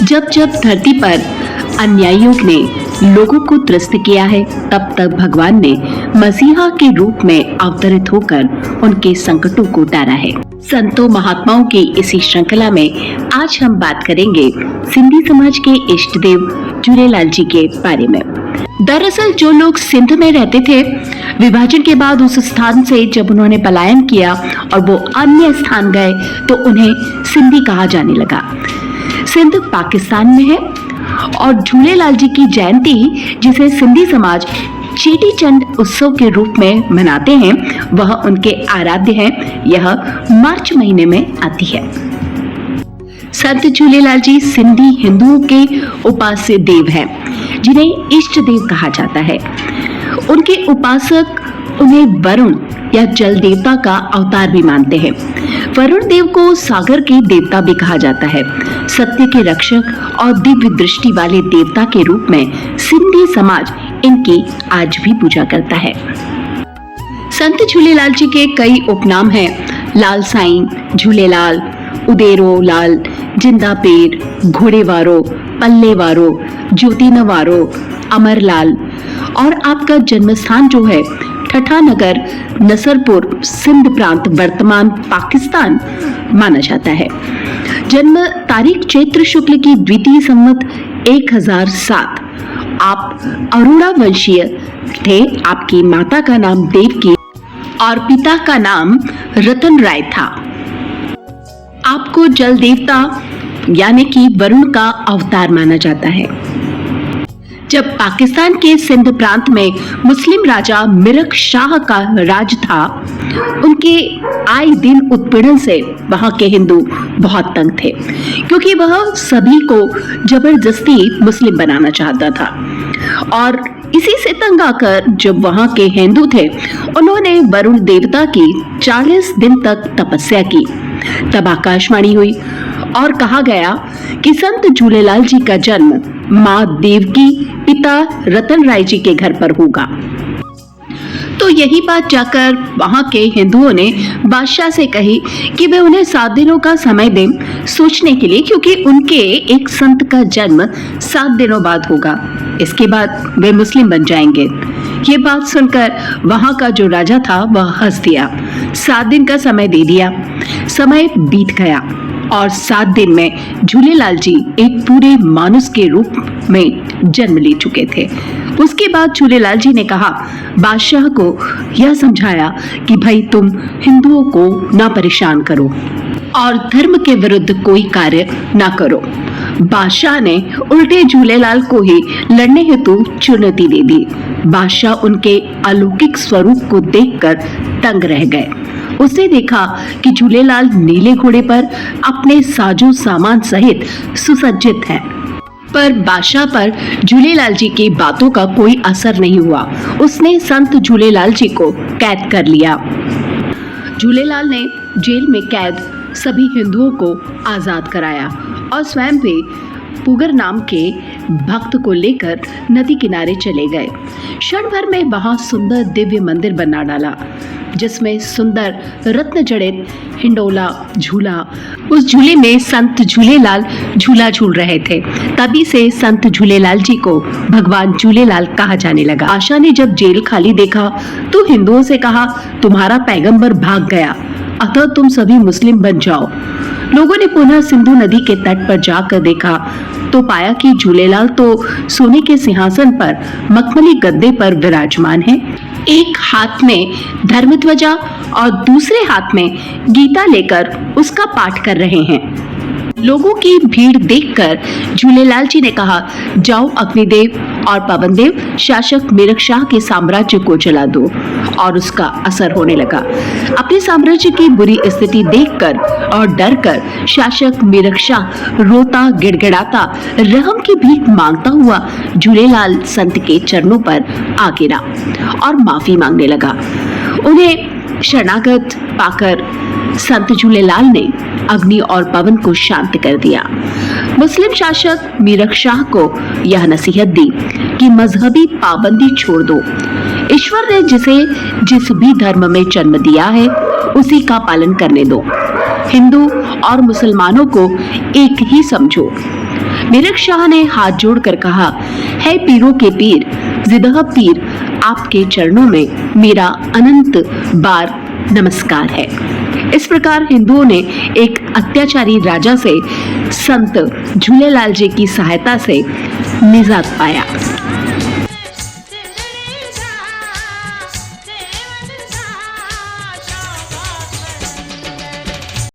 जब जब धरती पर अन्यायियों ने लोगों को त्रस्त किया है, तब तक भगवान ने मसीहा के रूप में अवतरित होकर उनके संकटों को टारा है। संतों महात्माओं की इसी श्रृंखला में आज हम बात करेंगे सिंधी समाज के इष्ट देव झूलेलाल जी के बारे में। दरअसल जो लोग सिंध में रहते थे, विभाजन के बाद उस स्थान से जब उन्होंने पलायन किया और वो अन्य स्थान गए तो उन्हें सिंधी कहा जाने लगा। सिंध पाकिस्तान में है और झूलेलाल जी की जयंती, जिसे सिंधी समाज चेटी चंड उत्सव के रूप में मनाते हैं, वह उनके आराध्य हैं। यह मार्च महीने में आती है। संत झूलेलाल जी सिंधी हिंदुओं के उपास्य देव हैं, जिन्हें इष्ट देव कहा जाता है। उनके उपासक उन्हें वरुण या जल देवता का अवतार भी मानते हैं। वरुण देव को सागर के देवता भी कहा जाता है। सत्य के रक्षक और दिव्य दृष्टि वाले देवता के रूप में सिंधी समाज इनकी आज भी पूजा करता है। संत झूलेलाल जी के कई उपनाम हैं। लाल साईं, झूलेलाल, उदेरो लाल, जिंदा पेर, घोड़ेवारो, पल्लेवारो, ज्योतिनवारो, अमरलाल। और आपका जन्म स्थान जो है ठठानगर, नसरपुर, सिंध प्रांत, वर्तमान पाकिस्तान माना जाता है। जन्म तारीख चैत्र शुक्ल की द्वितीय संवत 1007। आप अरोड़ा वंशीय थे। आपकी माता का नाम देवकी और पिता का नाम रतन राय था। आपको जल देवता यानी कि वरुण का अवतार माना जाता है। जब पाकिस्तान के सिंध प्रांत में मुस्लिम राजा मिरक शाह का राज था, उनके आए दिन उत्पीड़न से वहां के हिंदू बहुत तंग थे, क्योंकि वह सभी को जबरदस्ती मुस्लिम बनाना चाहता था। और इसी से तंग आकर जब वहां के हिंदू थे, उन्होंने वरुण देवता की 40 दिन तक तपस्या की। तब आकाशवाणी हुई और कहा गया कि संत झूलेलाल जी का जन्म माँ देवकी, पिता रतन राय जी के घर पर होगा। तो यही बात जाकर वहां के हिंदुओं ने बादशाह से कही कि वे उन्हें 7 दिनों का समय दें सोचने के लिए, क्योंकि उनके एक संत का जन्म 7 दिनों बाद होगा। इसके बाद वे मुस्लिम बन जाएंगे। ये बात सुनकर वहां का जो राजा था वह हंस दिया। 7 दिन का समय दे दिया। समय बीत गया और 7 दिन में झूलेलाल जी एक पूरे मानुष के रूप में जन्म ले चुके थे। उसके बाद झूलेलाल जी ने कहा, बादशाह को यह समझाया कि भाई तुम हिंदुओं को ना परेशान करो और धर्म के विरुद्ध कोई कार्य ना करो। बादशाह ने उल्टे झूलेलाल को ही लड़ने हेतु चुनौती दे दी। बादशाह उनके अलौकिक स्वरूप को देखकर तंग रह गए। उसने देखा कि झूलेलाल नीले घोड़े पर अपने साजो सामान सहित सुसज्जित है, पर बादशाह पर झूलेलाल जी की बातों का कोई असर नहीं हुआ। उसने संत झूलेलाल जी को कैद कर लिया। झूलेलाल ने जेल में कैद सभी हिंदुओं को आजाद कराया और स्वयं भी पुगर नाम के भक्त को लेकर नदी किनारे चले गए। क्षण भर में वहां सुंदर दिव्य मंदिर बना डाला, जिसमें सुंदर रत्न जड़ित हिंडोला झूला। उस झूले में संत झूलेलाल झूला झूल रहे थे। तभी से संत झूलेलाल जी को भगवान झूलेलाल कहा जाने लगा। आशा ने जब जेल खाली देखा तो हिंदुओं से कहा, तुम्हारा पैगंबर भाग गया, अतः तुम सभी मुस्लिम बन जाओ। लोगों ने पुनः सिंधु नदी के तट पर जाकर देखा तो पाया कि झूलेलाल तो सोने के सिंहासन पर मखमली गद्दे पर विराजमान है। एक हाथ में धर्मध्वजा और दूसरे हाथ में गीता लेकर उसका पाठ कर रहे हैं। लोगों की भीड़ देखकर झूलेलाल जी ने कहा, जाओ अग्निदेव और पवनदेव शासक मिरक शाह के साम्राज्य को जला दो। और उसका असर होने लगा। अपने साम्राज्य की बुरी स्थिति देखकर और डरकर शासक मिरक शाह रोता गिड़गिड़ाता रहम की भीख मांगता हुआ झूलेलाल संत के चरणों पर आ गिरा और माफी मांगने लगा। उन्हें शरणागत पाकर संत झूलेलाल ने अग्नि और पवन को शांत कर दिया। मुस्लिम शासक मिरक शाह को यह नसीहत दी कि मजहबी पाबंदी छोड़ दो। ईश्वर ने जिसे जिस भी धर्म में जन्म दिया है उसी का पालन करने दो। हिंदू और मुसलमानों को एक ही समझो। निरख शाह ने हाथ जोड़कर कहा, है पीरों के पीर, जिदह पीर, आपके चरणों में मेरा अनंत बार नमस्कार है। इस प्रकार हिंदुओं ने एक अत्याचारी राजा से संत झूलेलाल जी की सहायता से निजात पाया।